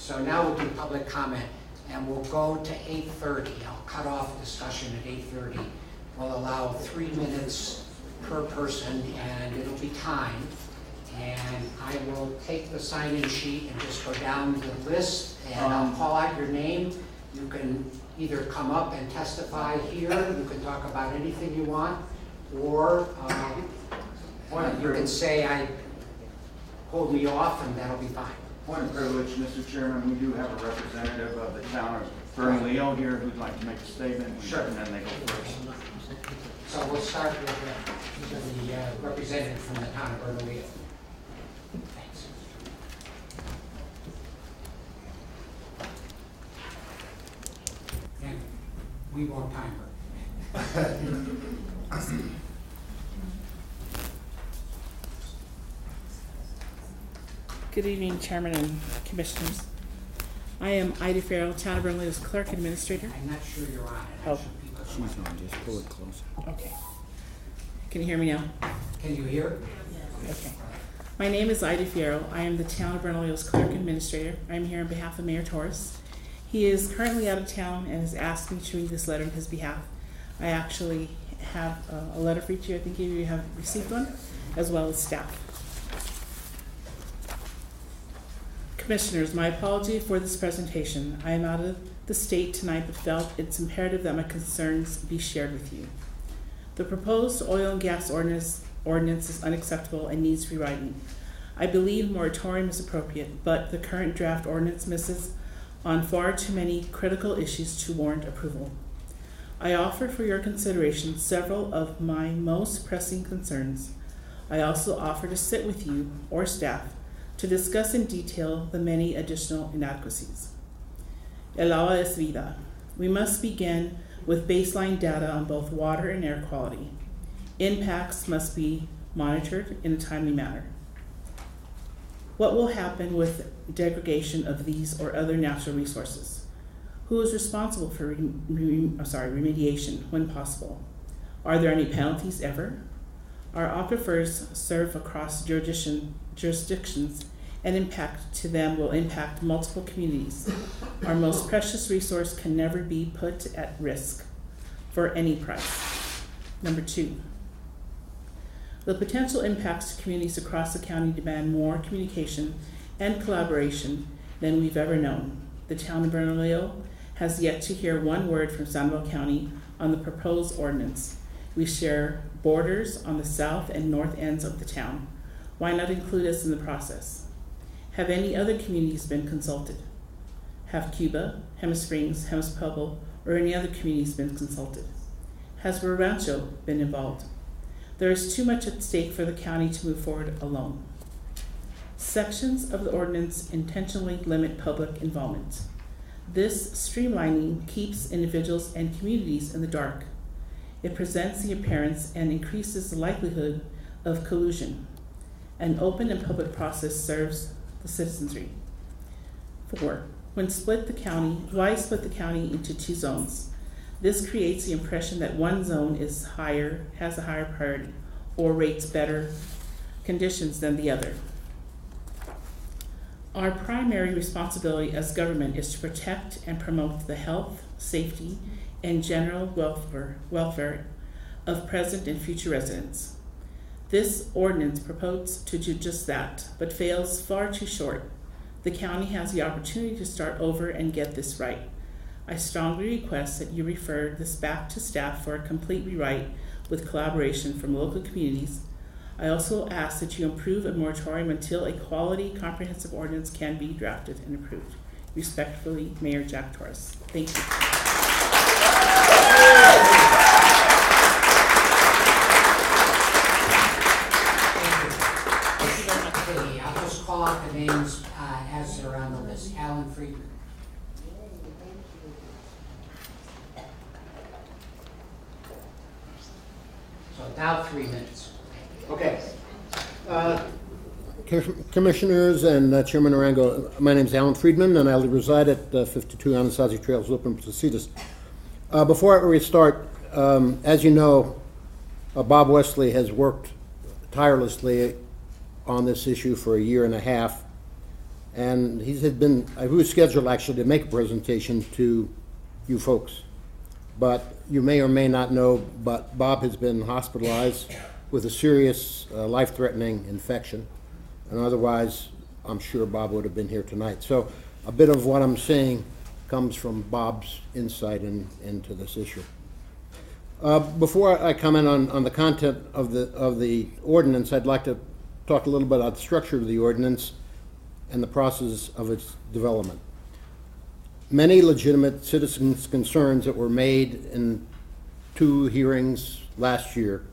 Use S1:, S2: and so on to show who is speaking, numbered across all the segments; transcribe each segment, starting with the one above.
S1: So now we'll do public comment, and we'll go to 8:30. I'll cut off discussion at 8:30. We'll allow 3 minutes per person, and it'll be timed. And I will take the sign-in sheet and just go down the list, and I'll call out your name. You can either come up and testify here, you can talk about anything you want, or you can say, hold me off, and that'll be fine.
S2: Point of privilege, Mr. Chairman, we do have a representative of the town of Bernalillo here who'd like to make a statement.
S1: Sure.
S2: And then they go first.
S1: So we'll start with the representative from the town of Bernalillo. Thanks. And we won't time her.
S3: Good evening, Chairman and Commissioners. I am Ida Farrell, Town of Bernalillo's Clerk Administrator.
S1: I'm not sure you're on it.
S3: Oh.
S4: She's on, just pull it closer.
S3: Okay. Can you hear me now?
S1: Can you hear?
S3: Okay. My name is Ida Farrell. I am the Town of Bernalillo's Clerk Administrator. I'm here on behalf of Mayor Torres. He is currently out of town and has asked me to read this letter on his behalf. I actually have a letter for each of you. I think you have received one, as well as staff. Commissioners, my apology for this presentation. I am out of the state tonight, but felt it's imperative that my concerns be shared with you. The proposed oil and gas ordinance is unacceptable and needs rewriting. I believe moratorium is appropriate, but the current draft ordinance misses on far too many critical issues to warrant approval. I offer for your consideration several of my most pressing concerns. I also offer to sit with you or staff to discuss in detail the many additional inadequacies. El agua es vida. We must begin with baseline data on both water and air quality. Impacts must be monitored in a timely manner. What will happen with degradation of these or other natural resources? Who is responsible for remediation when possible? Are there any penalties ever? Our aquifers serve across jurisdictions, and impact to them will impact multiple communities. Our most precious resource can never be put at risk for any price. Number 2, the potential impacts to communities across the county demand more communication and collaboration than we've ever known. The town of Bernalillo has yet to hear one word from Sandoval County on the proposed ordinance. We share borders on the south and north ends of the town. Why not include us in the process? Have any other communities been consulted? Have Cuba, Hema Springs, Hema Pueblo, or any other communities been consulted? Has Rio Rancho been involved? There is too much at stake for the county to move forward alone. Sections of the ordinance intentionally limit public involvement. This streamlining keeps individuals and communities in the dark. It presents the appearance and increases the likelihood of collusion. An open and public process serves the citizenry. 4, why split the county into 2 zones? This creates the impression that one zone has a higher priority or rates better conditions than the other. Our primary responsibility as government is to protect and promote the health, safety, and general welfare of present and future residents. This ordinance proposes to do just that, but fails far too short. The county has the opportunity to start over and get this right. I strongly request that you refer this back to staff for a complete rewrite with collaboration from local communities. I also ask that you approve a moratorium until a quality, comprehensive ordinance can be drafted and approved. Respectfully, Mayor Jack Torres. Thank you.
S1: I'll just call out the names as they're on the list. Alan Friedman. So now 3 minutes.
S5: Okay. Commissioners and Chairman Arango, my name is Alan Friedman, and I reside at 52 Anasazi Trails, Open Placitas. Before we start, as you know, Bob Wesley has worked tirelessly on this issue for a year and a half, And he was scheduled actually to make a presentation to you folks. But you may or may not know, but Bob has been hospitalized with a serious life-threatening infection. And otherwise, I'm sure Bob would have been here tonight. So a bit of what I'm saying comes from Bob's insight into this issue. Before I comment on the content of the ordinance, I'd like to talk a little bit about the structure of the ordinance and the process of its development. Many legitimate citizens' concerns that were made in 2 hearings last year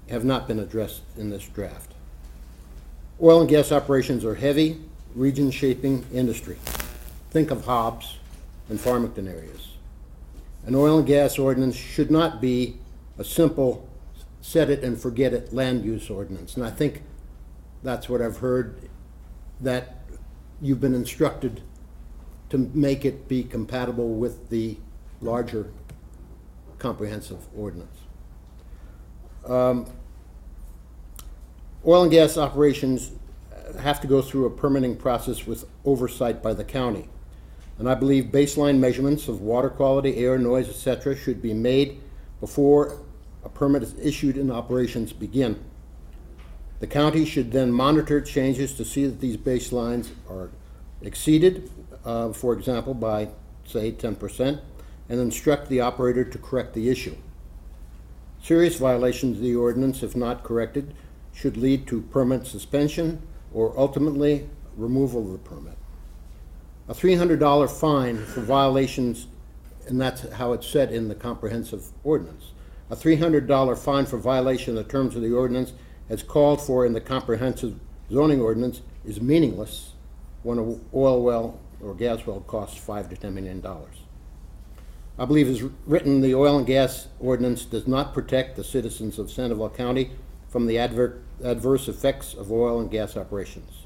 S5: have not been addressed in this draft. Oil and gas operations are heavy, region-shaping industry. Think of Hobbs and Farmington areas. An oil and gas ordinance should not be a simple set-it-and-forget-it land use ordinance. And I think that's what I've heard, that you've been instructed to make it be compatible with the larger comprehensive ordinance. Oil and gas operations have to go through a permitting process with oversight by the county. And I believe baseline measurements of water quality, air, noise, etc. should be made before a permit is issued and operations begin. The county should then monitor changes to see that these baselines are exceeded, for example, by, say, 10%, and instruct the operator to correct the issue. Serious violations of the ordinance, if not corrected, should lead to permit suspension or ultimately removal of the permit. A $300 fine for violations, and that's how it's set in the comprehensive ordinance. A $300 fine for violation of the terms of the ordinance as called for in the comprehensive zoning ordinance is meaningless when an oil well or gas well costs $5 to $10 million. I believe as written, the oil and gas ordinance does not protect the citizens of Sandoval County from the adverse effects of oil and gas operations.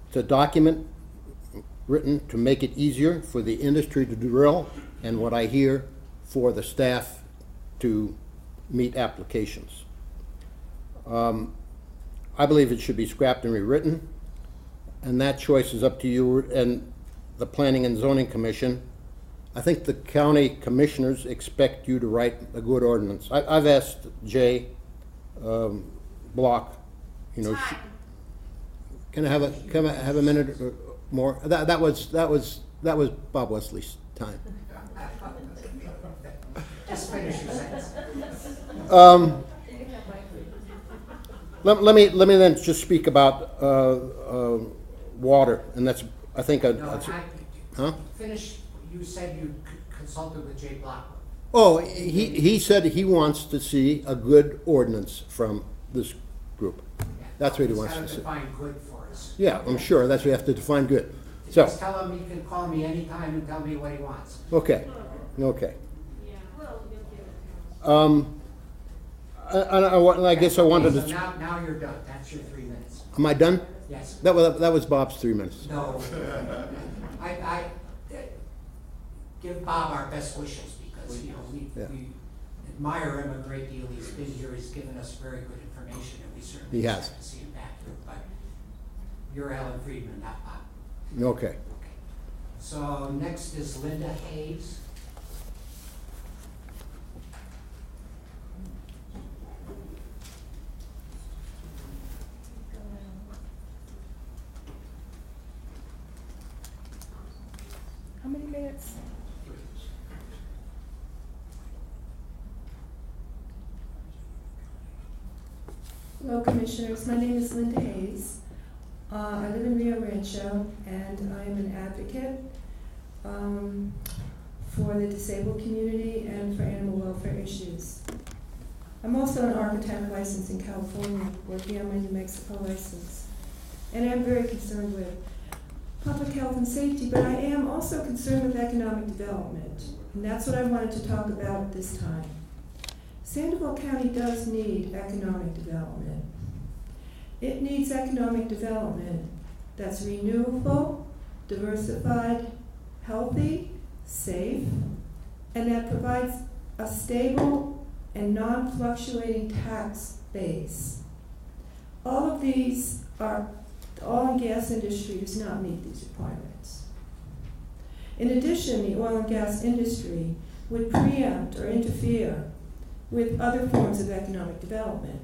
S5: It's a document written to make it easier for the industry to drill, and what I hear, for the staff to meet applications. I believe it should be scrapped and rewritten, and that choice is up to you and the Planning and Zoning Commission. I think the county commissioners expect you to write a good ordinance. I've asked Jay Block, you know, can I have a minute or more? That was Bob Wesley's time.
S1: Just finish your sentence.
S5: Let me then just speak about water, and that's, I think,
S1: Finish. You said you consulted with Jay Block.
S5: Oh, he said he wants to see a good ordinance from this group. That's what he wants to see.
S1: Define good for us.
S5: Yeah, I'm sure, that's what we have to define good. So,
S1: Just tell him he can call me anytime and tell me what he wants.
S5: okay. I guess I wanted
S1: So
S5: to,
S1: now you're done. That's your 3 minutes.
S5: am I done?
S1: Yes.
S5: That was Bob's 3 minutes.
S1: No. I give Bob our best wishes because, you know, we admire him a great deal. He's been here, he's given us very good information, and we certainly
S5: He has.
S1: expect to see him back here. But you're Alan Friedman, not Bob.
S5: Okay.
S1: Okay. So next is Linda Hayes.
S3: How many minutes?
S6: Hello, Commissioners. My name is Linda Hayes. I live in Rio Rancho, and I am an advocate for the disabled community and for animal welfare issues. I'm also an architect licensed in California, working on my New Mexico license. And I'm very concerned with public health and safety, but I am also concerned with economic development. And that's what I wanted to talk about this time. Sandoval County does need economic development. It needs economic development that's renewable, diversified, healthy, safe, and that provides a stable and non-fluctuating tax base. All of these are The oil and gas industry does not meet these requirements. In addition, the oil and gas industry would preempt or interfere with other forms of economic development.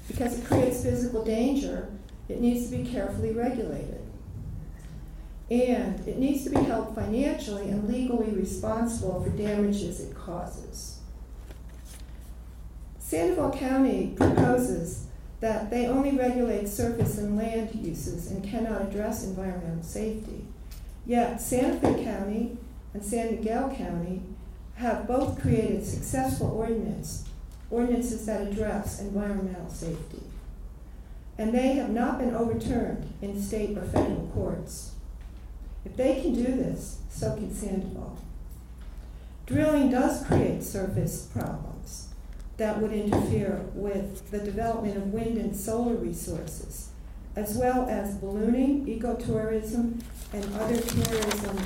S6: Because it creates physical danger, it needs to be carefully regulated. And it needs to be held financially and legally responsible for damages it causes. Sandoval County proposes that they only regulate surface and land uses and cannot address environmental safety. Yet Santa Fe County and San Miguel County have both created successful ordinances that address environmental safety. And they have not been overturned in state or federal courts. If they can do this, so can Sandoval. Drilling does create surface problems that would interfere with the development of wind and solar resources, as well as ballooning, ecotourism, and other tourism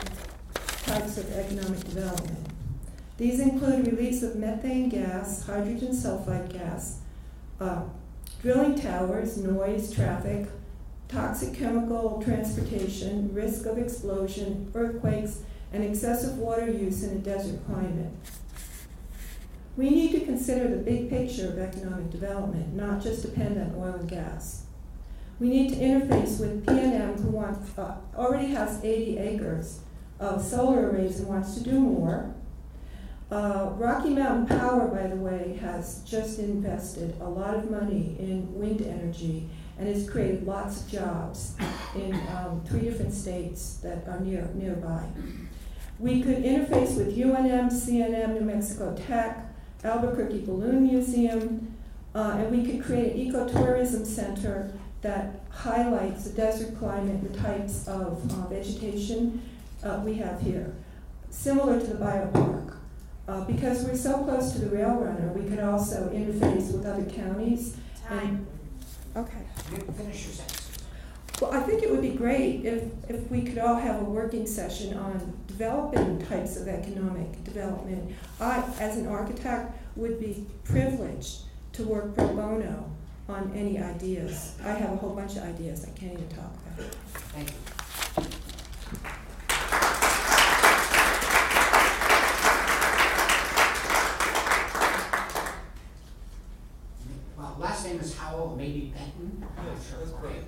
S6: types of economic development. These include release of methane gas, hydrogen sulfide gas, drilling towers, noise, traffic, toxic chemical transportation, risk of explosion, earthquakes, and excessive water use in a desert climate. We need to consider the big picture of economic development, not just depend on oil and gas. We need to interface with P&M, who already has 80 acres of solar arrays and wants to do more. Rocky Mountain Power, by the way, has just invested a lot of money in wind energy and has created lots of jobs in 3 different states that are nearby. We could interface with UNM, CNM, New Mexico Tech, Albuquerque Balloon Museum, and we could create an ecotourism center that highlights the desert climate, the types of vegetation we have here, similar to the biopark. Because we're so close to the rail runner, we could also interface with other counties. Okay.
S1: Finish your sentence.
S6: Well, I think it would be great if we could all have a working session on developing types of economic development. I, as an architect, would be privileged to work pro bono on any ideas. I have a whole bunch of ideas I can't even talk about.
S1: Thank you. Well, last name is Howell, maybe Benton?
S7: Yes, that's correct.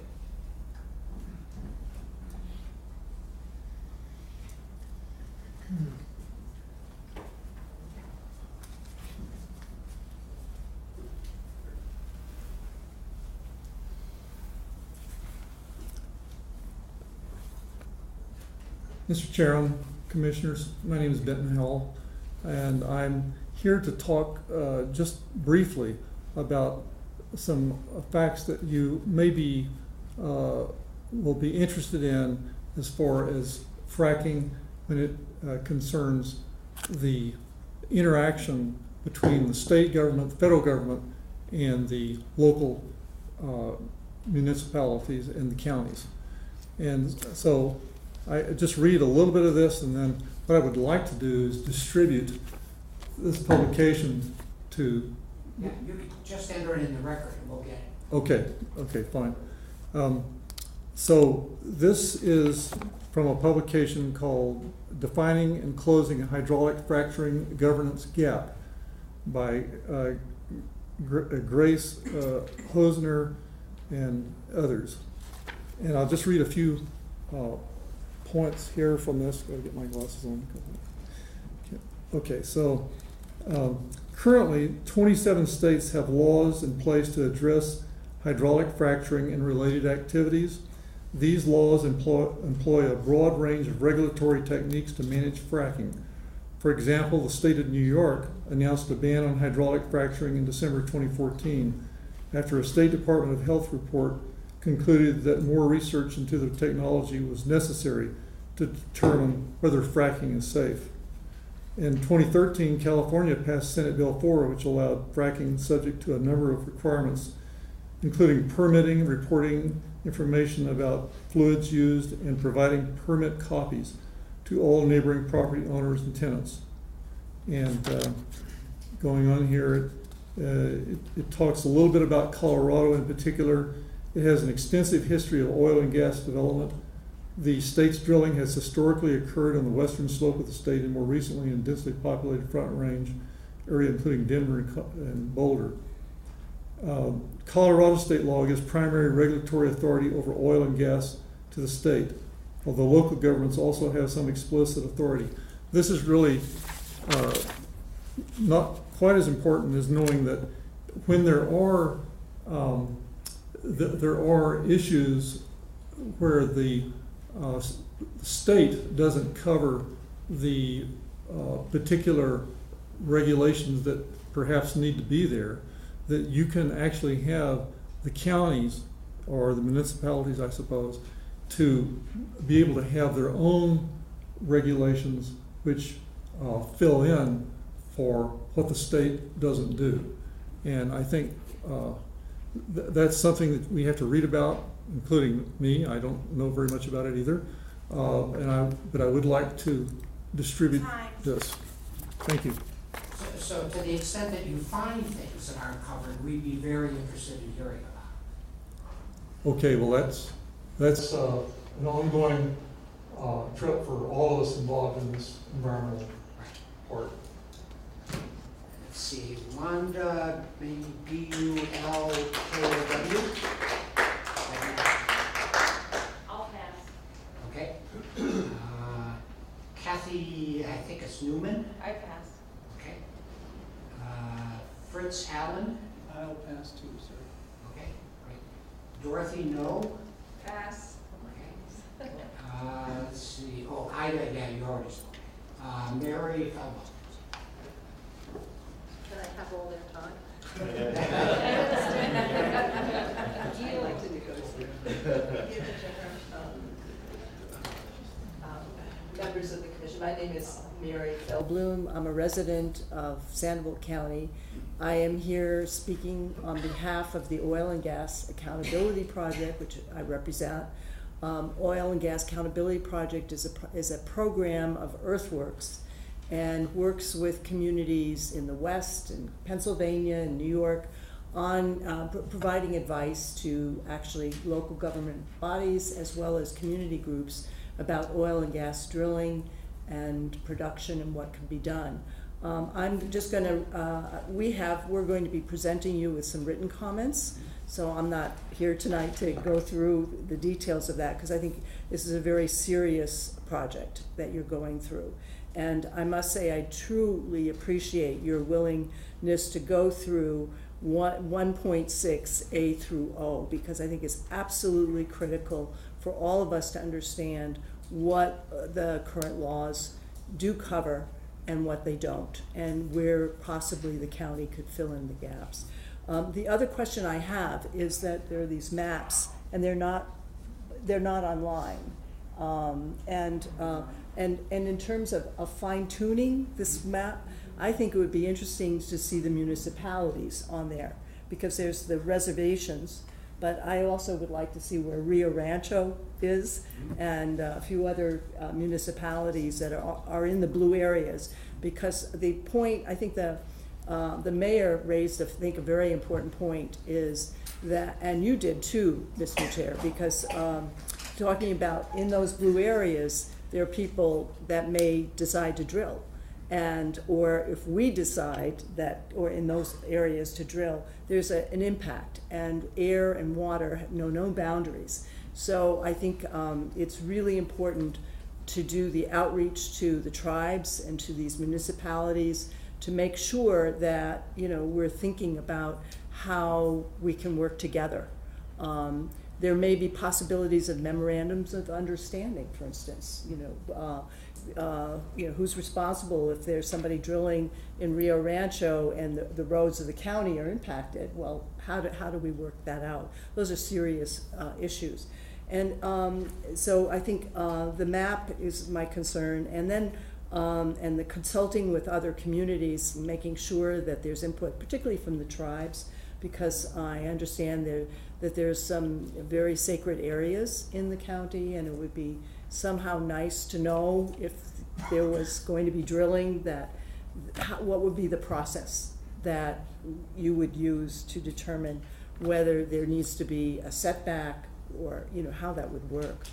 S8: Mr. Chairman, Commissioners, my name is Benton Howell, and I'm here to talk just briefly about some facts that you maybe will be interested in as far as fracking when it concerns the interaction between the state government, the federal government, and the local municipalities and the counties. And so I just read a little bit of this, and then what I would like to do is distribute this publication to.
S1: Yeah, you could just enter it in the record and we'll get it.
S8: Okay, fine. So this is from a publication called Defining and Closing a Hydraulic Fracturing Governance Gap by Grace Hosner and others. And I'll just read a few points here from this. Gotta get my glasses on. Okay, so currently 27 states have laws in place to address hydraulic fracturing and related activities. These laws employ a broad range of regulatory techniques to manage fracking. For example, the state of New York announced a ban on hydraulic fracturing in December 2014 after a State Department of Health report concluded that more research into the technology was necessary to determine whether fracking is safe. In 2013, California passed Senate Bill 4, which allowed fracking subject to a number of requirements, including permitting, reporting information about fluids used, and providing permit copies to all neighboring property owners and tenants. And going on here, it talks a little bit about Colorado in particular, It has an extensive history of oil and gas development. The state's drilling has historically occurred on the western slope of the state and more recently in densely populated Front Range area, including Denver and Boulder. Colorado state law gives primary regulatory authority over oil and gas to the state, although local governments also have some explicit authority. This is really not quite as important as knowing that when there are issues where the state doesn't cover the particular regulations that perhaps need to be there, that you can actually have the counties or the municipalities, I suppose, to be able to have their own regulations which fill in for what the state doesn't do. And I think that's something that we have to read about, including me. I don't know very much about it either. But I would like to distribute this. Thank you.
S1: So to the extent that you find things that aren't covered, we'd be very interested in hearing about it.
S8: Okay, well that's an ongoing trip for all of us involved in this environmental part.
S1: Let's see, Wanda, B-U-L-K-O-W.
S7: I'll pass.
S1: Okay. Kathy, I think it's Newman.
S7: I pass.
S1: Okay. Fritz Allen.
S4: I'll pass too, sir.
S1: Okay, right. Dorothy No.
S7: Pass.
S1: Okay. Let's see. Oh, Ida, yeah, you already spoke. Mary Fellow.
S7: Can I have all their time?
S9: Do you like to negotiate? Members of the commission, my name is Mary Bloom. I'm a resident of Sandoval County. I am here speaking on behalf of the Oil and Gas Accountability Project, which I represent. Oil and Gas Accountability Project is a program of earthworks and works with communities in the West, in Pennsylvania, and New York, on providing advice to actually local government bodies as well as community groups about oil and gas drilling and production and what can be done. I'm just going to, we're going to be presenting you with some written comments, so I'm not here tonight to go through the details of that because I think this is a very serious project that you're going through. And I must say I truly appreciate your willingness to go through 1.6 A through O, because I think it's absolutely critical for all of us to understand what the current laws do cover and what they don't, and where possibly the county could fill in the gaps. The other question I have is that there are these maps, and they're not online. And in terms of fine-tuning this map, I think it would be interesting to see the municipalities on there, because there's the reservations, but I also would like to see where Rio Rancho is and a few other municipalities that are in the blue areas, because the point, I think the mayor raised, I think, a very important point is that, and you did too, Mr. Chair, because talking about in those blue areas, there are people that may decide to drill. Or if we decide that, or in those areas to drill, there's an impact, and air and water have no boundaries. So I think it's really important to do the outreach to the tribes and to these municipalities to make sure that, we're thinking about how we can work together. There may be possibilities of memorandums of understanding, for instance, who's responsible if there's somebody drilling in Rio Rancho and the roads of the county are impacted. Well, how do we work that out? Those are serious issues. And so I think the map is my concern, and then and the consulting with other communities, making sure that there's input, particularly from the tribes, because I understand that there's some very sacred areas in the county, and it would be somehow nice to know if there was going to be drilling, what would be the process that you would use to determine whether there needs to be a setback or, how that would work.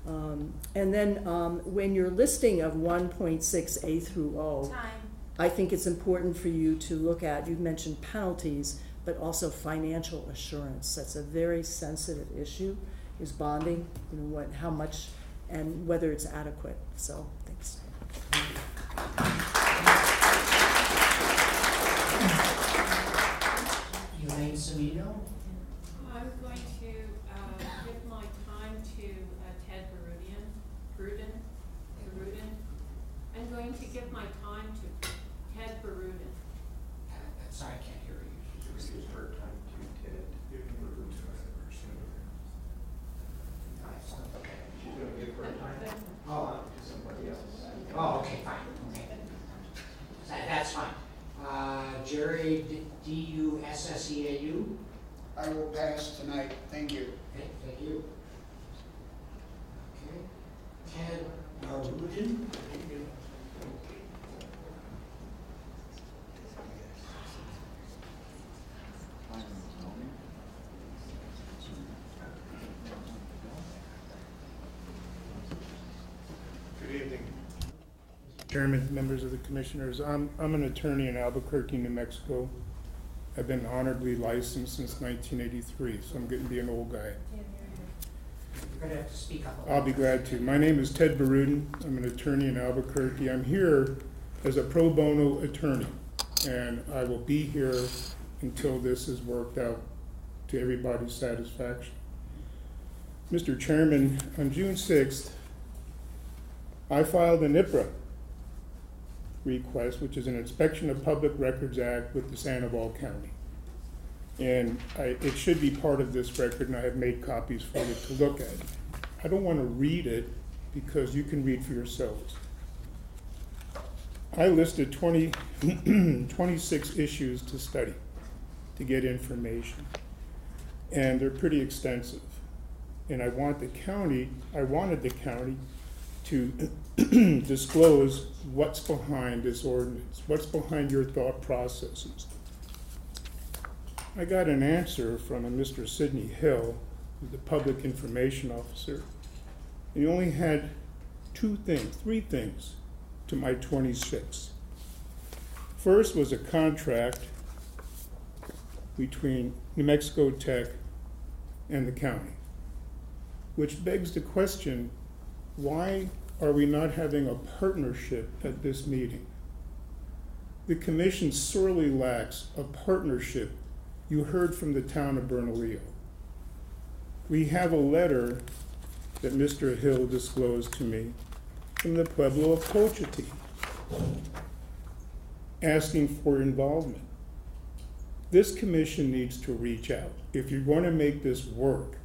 S9: And then when you're listing of 1.6 A through O,
S7: Time.
S9: I think it's important for you to look at, you've mentioned penalties, but also financial assurance. That's a very sensitive issue, is bonding, how much and whether it's adequate. So, thanks.
S1: Elaine Semino?
S10: I'm going to give my time to Ted Barudin. I'm going to give my time to Ted Barudin.
S1: Sorry, I can't hear you. Oh, oh, okay, fine, okay. That's fine. Jerry, D-U-S-S-E-A-U?
S4: I will pass tonight, thank you.
S1: Okay, thank you. Okay, Ted Barudin?
S11: Good evening. Chairman, members of the commissioners, I'm an attorney in Albuquerque, New Mexico. I've been honorably licensed since 1983, so I'm getting to be an old guy.
S1: You're gonna have to speak up a little.
S11: I'll be glad to. My name is Ted Barudin. I'm an attorney in Albuquerque. I'm here as a pro bono attorney, and I will be here until this is worked out to everybody's satisfaction. Mr. Chairman, on June 6th, I filed an IPRA request, which is an Inspection of Public Records Act with the Sandoval County. And it should be part of this record, and I have made copies for you to look at. I don't want to read it because you can read for yourselves. I listed 26 issues to study, to get information, and they're pretty extensive. And I wanted the county to disclose what's behind this ordinance, what's behind your thought processes. I got an answer from a Mr. Sidney Hill, who's the public information officer. He only had three things to my 26. First was a contract between New Mexico Tech and the county, which begs the question, why are we not having a partnership at this meeting? The commission sorely lacks a partnership. You heard from the town of Bernalillo. We have a letter that Mr. Hill disclosed to me from the Pueblo of Cochiti, asking for involvement. This commission needs to reach out. If you're going to make this work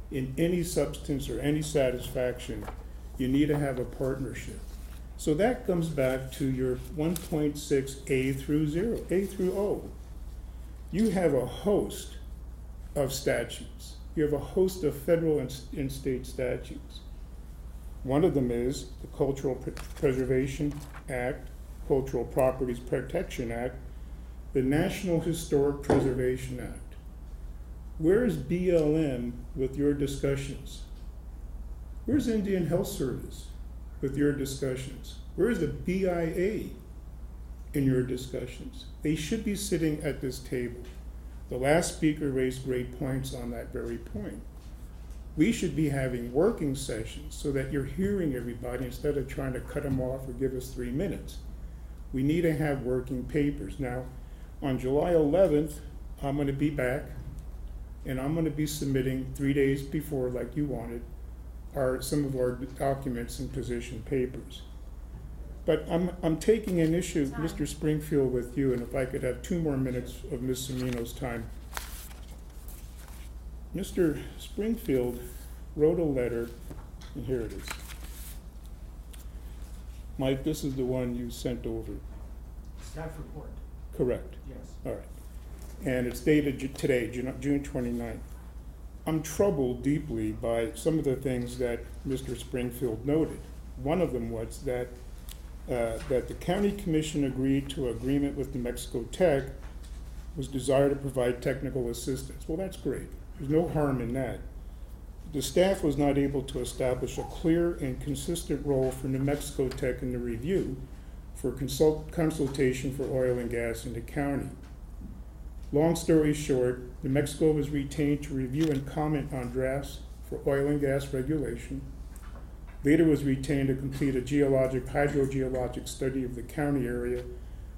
S11: in any substance or any satisfaction, you need to have a partnership. So that comes back to your 1.6 A through O. You have a host of statutes. You have a host of federal and state statutes. One of them is the Cultural Preservation Act, Cultural Properties Protection Act, the National Historic Preservation Act. Where is BLM with your discussions? Where's Indian Health Service with your discussions? Where's the BIA in your discussions? They should be sitting at this table. The last speaker raised great points on that very point. We should be having working sessions so that you're hearing everybody instead of trying to cut them off or give us 3 minutes. We need to have working papers. Now, on July 11th, I'm going to be back, and I'm going to be submitting 3 days before, like you wanted, some of our documents and position papers. But I'm taking an issue, Mr. Springfield, with you, and if I could have 2 more minutes of Ms. Semino's time. Mr. Springfield wrote a letter, and here it is. Mike, this is the one you sent over.
S1: Staff report.
S11: Correct.
S1: Yes.
S11: All right. And it's dated today, June 29th. I'm troubled deeply by some of the things that Mr. Springfield noted. One of them was that the county commission agreed to an agreement with New Mexico Tech was desire to provide technical assistance. Well, that's great. There's no harm in that. The staff was not able to establish a clear and consistent role for New Mexico Tech in the review for consultation for oil and gas in the county. Long story short, New Mexico was retained to review and comment on drafts for oil and gas regulation. Later was retained to complete a hydrogeologic study of the county area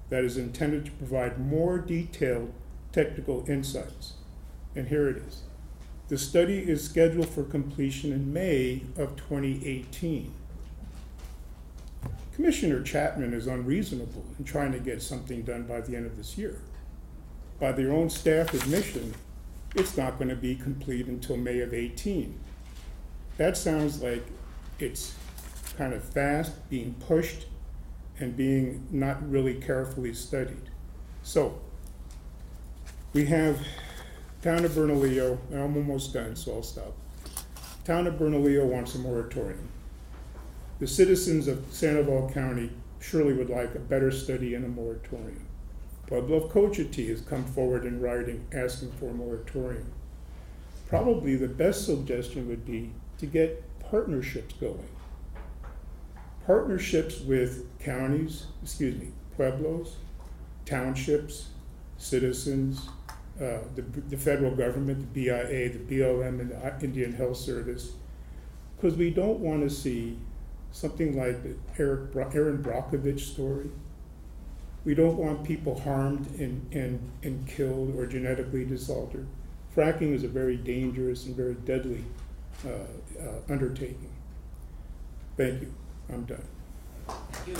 S11: that is intended to provide more detailed technical insights. And here it is. The study is scheduled for completion in May of 2018. Commissioner Chapman is unreasonable in trying to get something done by the end of this year. By their own staff admission, it's not going to be complete until May of 18. That sounds like it's kind of fast, being pushed, and being not really carefully studied. So, we have Town of Bernalillo, and I'm almost done, so I'll stop. Town of Bernalillo wants a moratorium. The citizens of Sandoval County surely would like a better study and a moratorium. Pueblo of Cochiti has come forward in writing asking for a moratorium. Probably the best suggestion would be to get partnerships going. Partnerships with counties, pueblos, townships, citizens, the federal government, the BIA, the BLM, and the Indian Health Service, because we don't want to see something like the Aaron Brockovich story. We don't want people harmed and killed or genetically disaltered. Fracking is a very dangerous and very deadly undertaking. Thank you. I'm done.
S1: Thank you.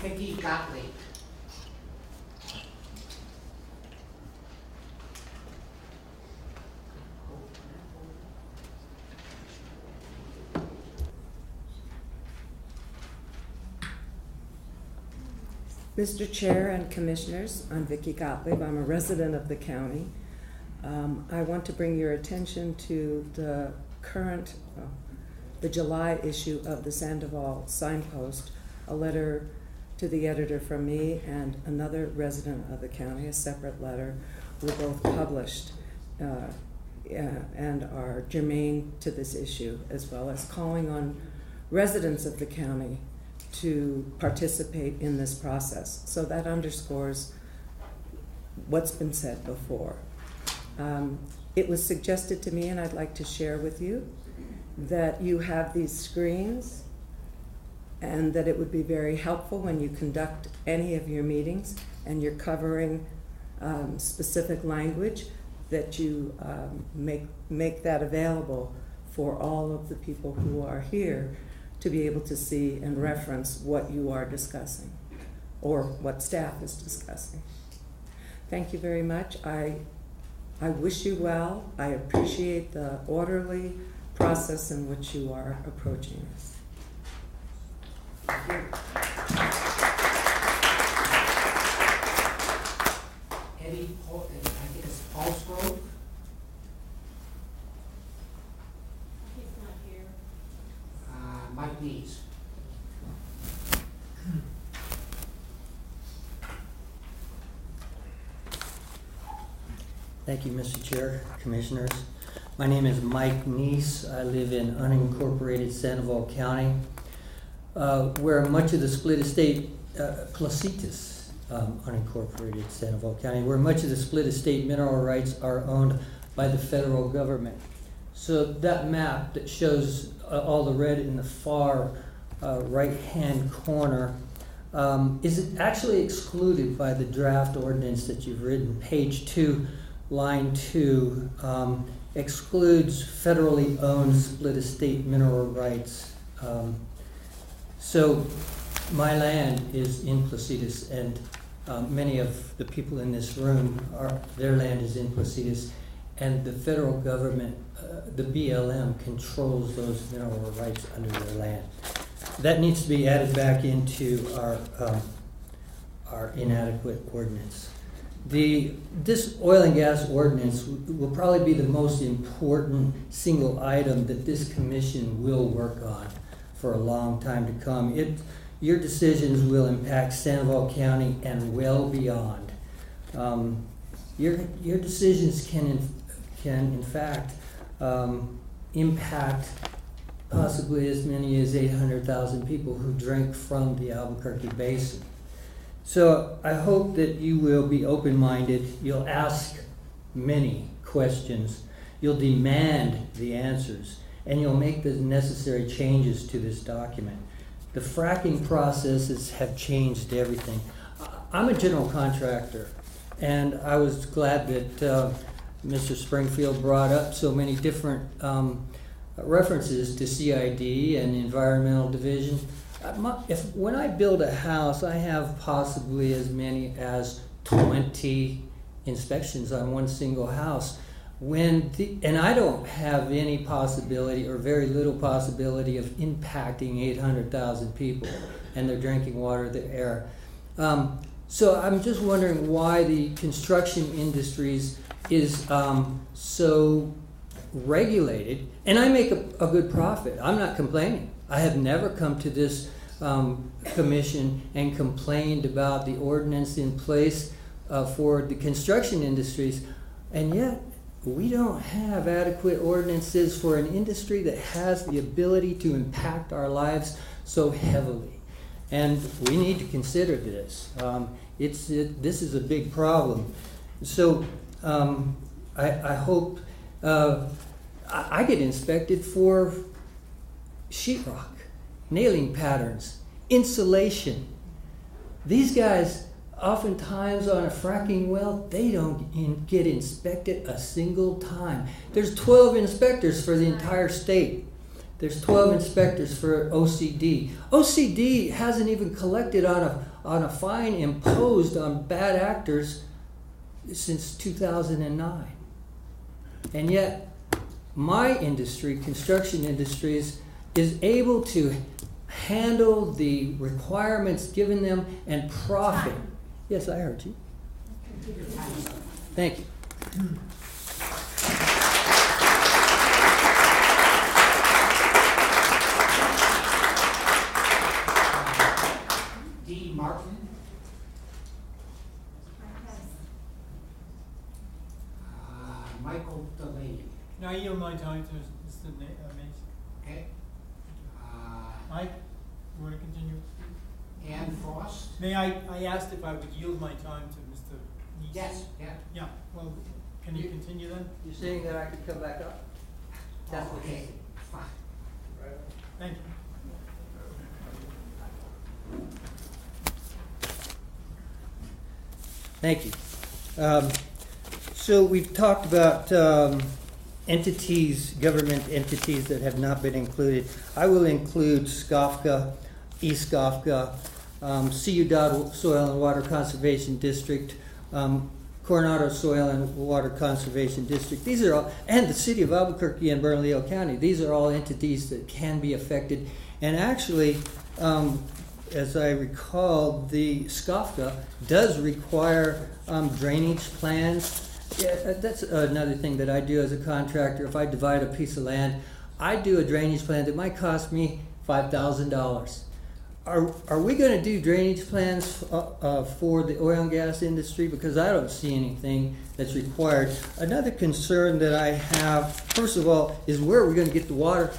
S1: Vicki Gottlieb.
S12: Mr. Chair and Commissioners, I'm Vicki Gottlieb. I'm a resident of the county. I want to bring your attention to the current, the July issue of the Sandoval Signpost, a letter to the editor from me and another resident of the county, a separate letter, were both published and are germane to this issue, as well as calling on residents of the county to participate in this process. So that underscores what's been said before. It was suggested to me, and I'd like to share with you, that you have these screens and that it would be very helpful when you conduct any of your meetings and you're covering specific language, that you make that available for all of the people who are here to be able to see and reference what you are discussing or what staff is discussing. Thank you very much. I wish you well. I appreciate the orderly process in which you are approaching this.
S1: Eddie, I think it's Paulsgrove.
S10: He's not here.
S1: Mike Nees.
S13: Thank you, Mr. Chair, Commissioners. My name is Mike Neese. I live in unincorporated Sandoval County, where much of the split estate, Placitas, unincorporated Sandoval County, where much of the split estate mineral rights are owned by the federal government. So that map that shows all the red in the far right-hand corner is actually excluded by the draft ordinance that you've written. Page 2, line 2, excludes federally owned split estate mineral rights. So my land is in Placitas, and many of the people in this room, their land is in Placitas, and the federal government, the BLM, controls those mineral rights under their land. That needs to be added back into our inadequate ordinance. This oil and gas ordinance will probably be the most important single item that this commission will work on for a long time to come. Your decisions will impact Sandoval County and well beyond. Your decisions can in fact impact possibly as many as 800,000 people who drink from the Albuquerque Basin. So I hope that you will be open-minded. You'll ask many questions. You'll demand the answers, and you'll make the necessary changes to this document. The fracking processes have changed everything. I'm a general contractor, and I was glad that Mr. Springfield brought up so many different references to CID and Environmental Division. When I build a house, I have possibly as many as 20 inspections on one single house. And I don't have any possibility or very little possibility of impacting 800,000 people and their drinking water, the air. So I'm just wondering why the construction industries is so regulated, and I make a good profit. I'm not complaining. I have never come to this commission and complained about the ordinance in place for the construction industries, and yet we don't have adequate ordinances for an industry that has the ability to impact our lives so heavily. And we need to consider this. This is a big problem. So I hope I get inspected for sheetrock, nailing patterns, insulation. These guys, oftentimes on a fracking well, they don't get inspected a single time. There's 12 inspectors for the entire state. There's 12 inspectors for OCD. OCD hasn't even collected on a fine imposed on bad actors since 2009. And yet, my industry, construction industries, is able to handle the requirements given them and profit. Yes, I heard you. Thank you.
S1: D. Martin. Michael Delaney.
S14: Now I yield my time to Mr. Mason.
S1: Okay.
S14: Mike, you want to continue?
S1: Ann Frost.
S14: I asked if I would yield my time to Mr. Neese.
S1: Yes, yeah.
S14: Yeah, well, can you continue then?
S13: You're saying that I could come back up? That's
S1: Okay, fine.
S14: Thank you.
S13: Thank you. So we've talked about entities, government entities that have not been included. I will include SCOFCA, eSCOFCA, Ciudad Soil and Water Conservation District, Coronado Soil and Water Conservation District. These are all, and the City of Albuquerque and Bernalillo County. These are all entities that can be affected. And actually, as I recall, the SCOFCA does require drainage plans. Yeah, that's another thing that I do as a contractor. If I divide a piece of land, I do a drainage plan that might cost me $5,000. Are we going to do drainage plans for the oil and gas industry? Because I don't see anything that's required. Another concern that I have, first of all, is where are we going to get the water?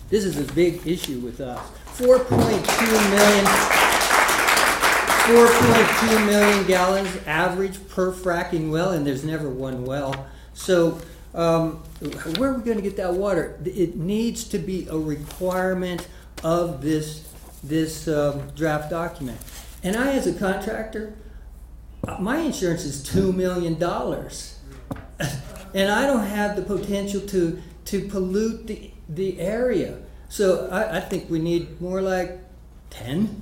S13: This is a big issue with us. 4.2 million gallons average per fracking well, and there's never one well. So where are we going to get that water? It needs to be a requirement of this draft document. And I, as a contractor, my insurance is $2 million. And I don't have the potential to pollute the area. So I think we need more like 10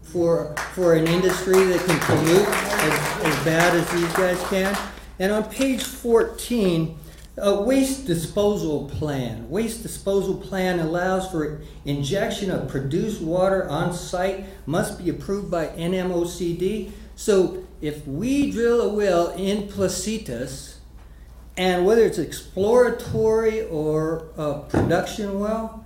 S13: for an industry that can pollute as bad as these guys can. And on page 14, a waste disposal plan. Waste disposal plan allows for injection of produced water on site, must be approved by NMOCD. So if we drill a well in Placitas, and whether it's exploratory or a production well,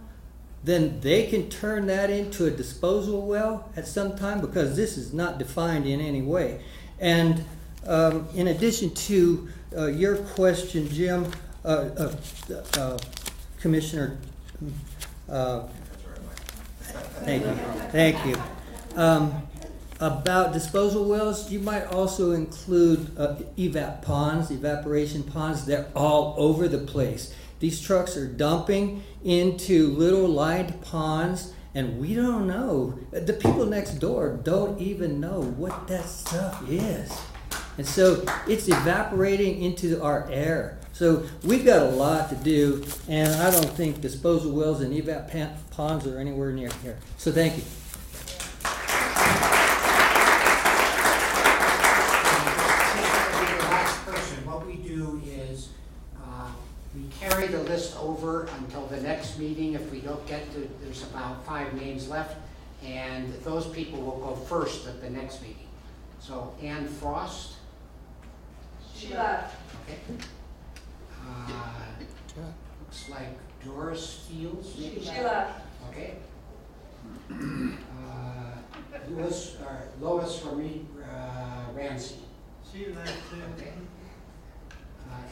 S13: then they can turn that into a disposal well at some time, because this is not defined in any way. And in addition to your question, Jim, Commissioner, thank you. About disposal wells, you might also include evaporation ponds. They're all over the place. These trucks are dumping into little lined ponds, and we don't know. The people next door don't even know what that stuff is. And so it's evaporating into our air. So we've got a lot to do, and I don't think disposal wells and evap ponds are anywhere near here. So thank you.
S1: We carry the list over until the next meeting. If we don't get to, there's about 5 names left, and those people will go first at the next meeting. So Ann Frost.
S7: She left.
S1: Okay. Looks like Doris Fields.
S7: She left.
S1: Okay. Lois Ramsey.
S14: She left too.
S1: Okay.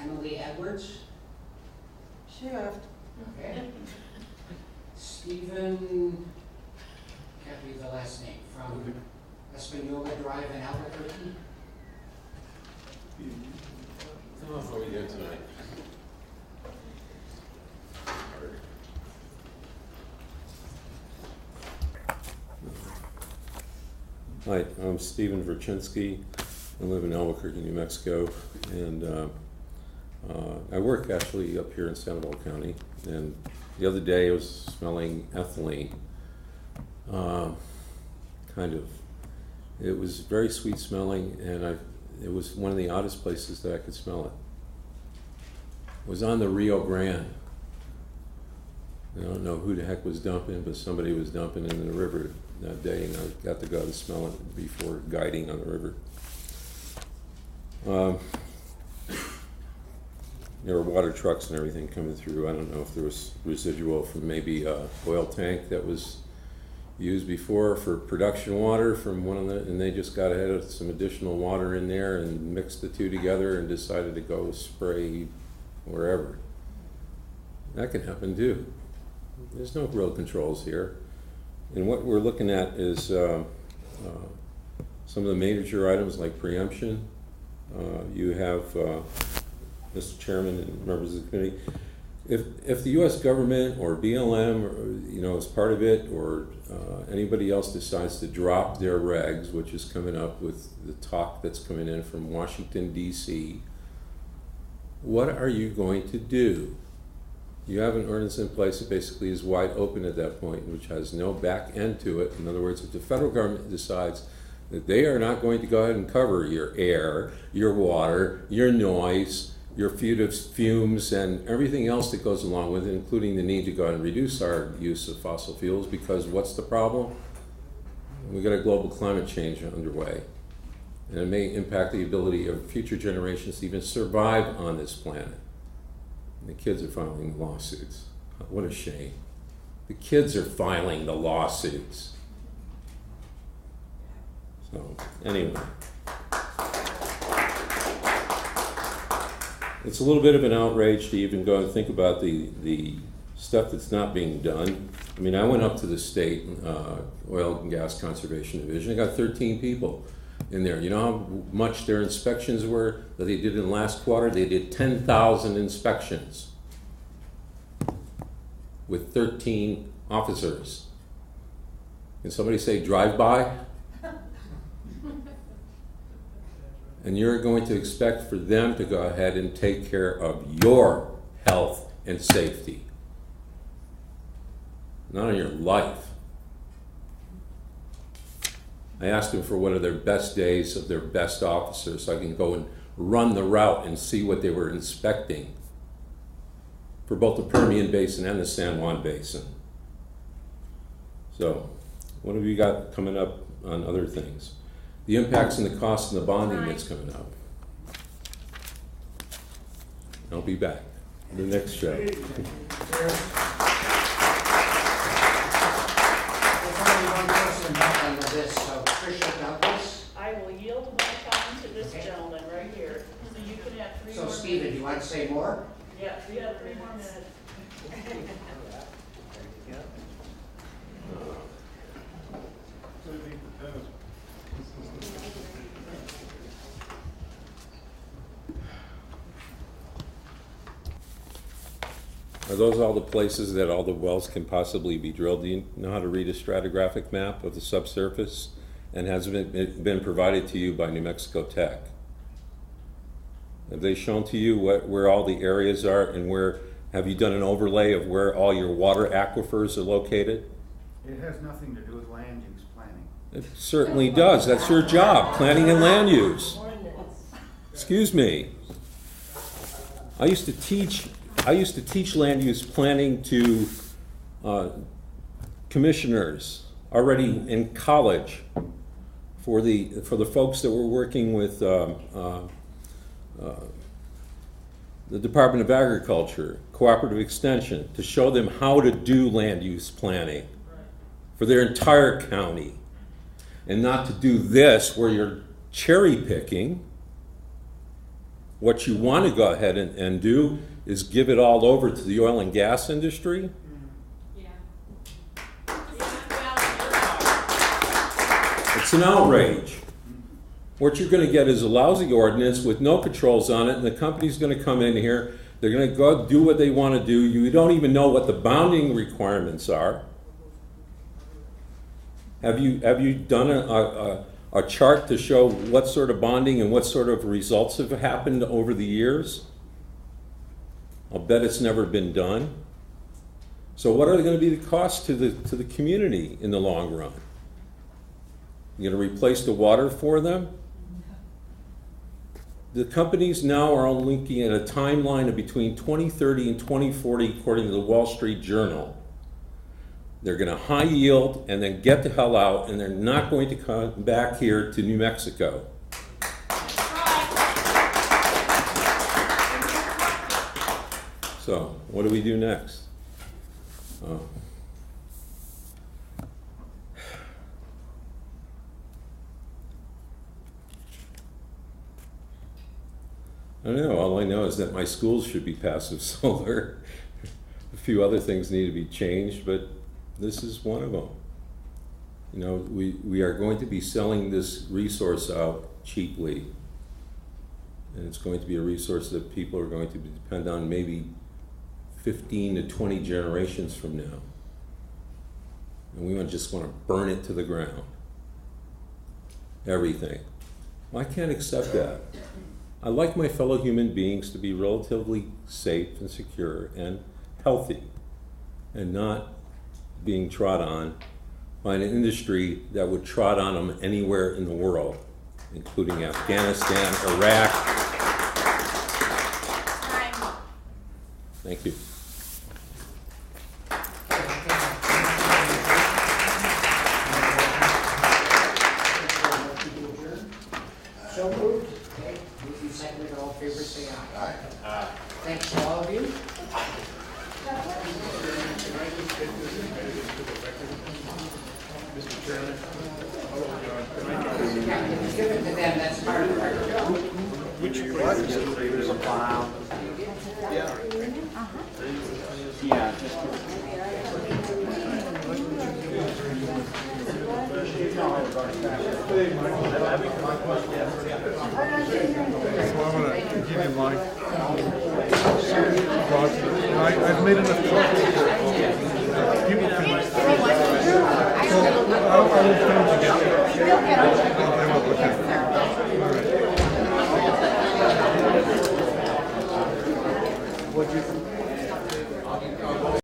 S1: Emily Edwards.
S6: She left.
S1: Okay. Stephen, can't read the last name, from Espanola Drive in Albuquerque.
S15: Come on, what are we doing tonight? Hi, I'm Stephen Verchinsky. I live in Albuquerque, New Mexico, and I work actually up here in Sandoval County. And the other day I was smelling ethylene. It was very sweet smelling, and it was one of the oddest places that I could smell it. It was on the Rio Grande. I don't know who the heck was dumping, but somebody was dumping in the river that day, and I got to go to smell it before guiding on the river. There were water trucks and everything coming through. I don't know if there was residual from maybe an oil tank that was used before for production water from one of the, and they just got ahead of some additional water in there and mixed the two together and decided to go spray wherever. That can happen too. There's no real controls here. And what we're looking at is some of the major items like preemption. You have, Mr. Chairman and members of the committee, if the U.S. government or BLM, or, as part of it, or anybody else decides to drop their regs, which is coming up with the talk that's coming in from Washington, D.C., what are you going to do? You have an ordinance in place that basically is wide open at that point, which has no back end to it. In other words, if the federal government decides that they are not going to go ahead and cover your air, your water, your noise, your fumes, and everything else that goes along with it, including the need to go ahead and reduce our use of fossil fuels, because what's the problem? We've got a global climate change underway, and it may impact the ability of future generations to even survive on this planet. And the kids are filing lawsuits. What a shame. The kids are filing the lawsuits. So, anyway. It's a little bit of an outrage to even go and think about the stuff that's not being done. I mean, I went up to the state Oil and Gas Conservation Division. I got 13 people in there. You know how much their inspections were that they did in the last quarter? They did 10,000 inspections with 13 officers. Can somebody say drive-by? And you're going to expect for them to go ahead and take care of your health and safety, not on your life. I asked them for one of their best days of their best officers so I can go and run the route and see what they were inspecting for both the Permian Basin and the San Juan Basin. So, what have you got coming up on other things? The impacts and the costs and the bonding that's coming up. I'll be back. The next show.
S1: one person left on the list, so Tricia Douglas.
S10: I will yield my time to this gentleman right here, so you can have 3
S1: So
S10: more
S1: Stephen,
S10: minutes.
S1: you want to say more?
S10: Yeah, we have 3 more minutes.
S15: Are those all the places that all the wells can possibly be drilled? Do you know how to read a stratigraphic map of the subsurface? And has it been provided to you by New Mexico Tech? Have they shown to you where all the areas are, and where, have you done an overlay of where all your water aquifers are located?
S2: It has nothing to do with land use planning.
S15: It certainly does. That's your job, planning and land use. Excuse me. I used to teach land use planning to commissioners already in college for the folks that were working with the Department of Agriculture, Cooperative Extension, to show them how to do land use planning for their entire county, and not to do this where you're cherry picking. What you want to go ahead and do is give it all over to the oil and gas industry. It's an outrage. What you're going to get is a lousy ordinance with no controls on it, and the company's going to come in here, they're going to go do what they want to do. You don't even know what the bounding requirements are. Have you done a chart to show what sort of bonding and what sort of results have happened over the years? I'll bet it's never been done. So what are going to be the costs to the community in the long run? You're going to replace the water for them? The companies now are only looking at a timeline of between 2030 and 2040, according to the Wall Street Journal. They're going to high yield and then get the hell out, and they're not going to come back here to New Mexico. So, what do we do next? I don't know. All I know is that my schools should be passive solar. A few other things need to be changed, but this is one of them. You know, we are going to be selling this resource out cheaply, and it's going to be a resource that people are going to depend on maybe 15 to 20 generations from now. And we just want to burn it to the ground. Everything. Well, I can't accept that. I like my fellow human beings to be relatively safe and secure and healthy, and not being trod on by an industry that would trod on them anywhere in the world, including Afghanistan, Iraq. Thank you.
S1: So moved. Okay, moved and seconded. All in favor, say aye. Aye. Thanks to all of you.
S2: Mr. Chairman.
S1: Yeah, if you give it to them, that's part of the record.
S2: Which there's a file. Yeah. Yeah, just.
S8: So I'm going to give you mine. I've made enough copies that people can. So I will come to get it. I will look at it. All right.
S2: What'd you?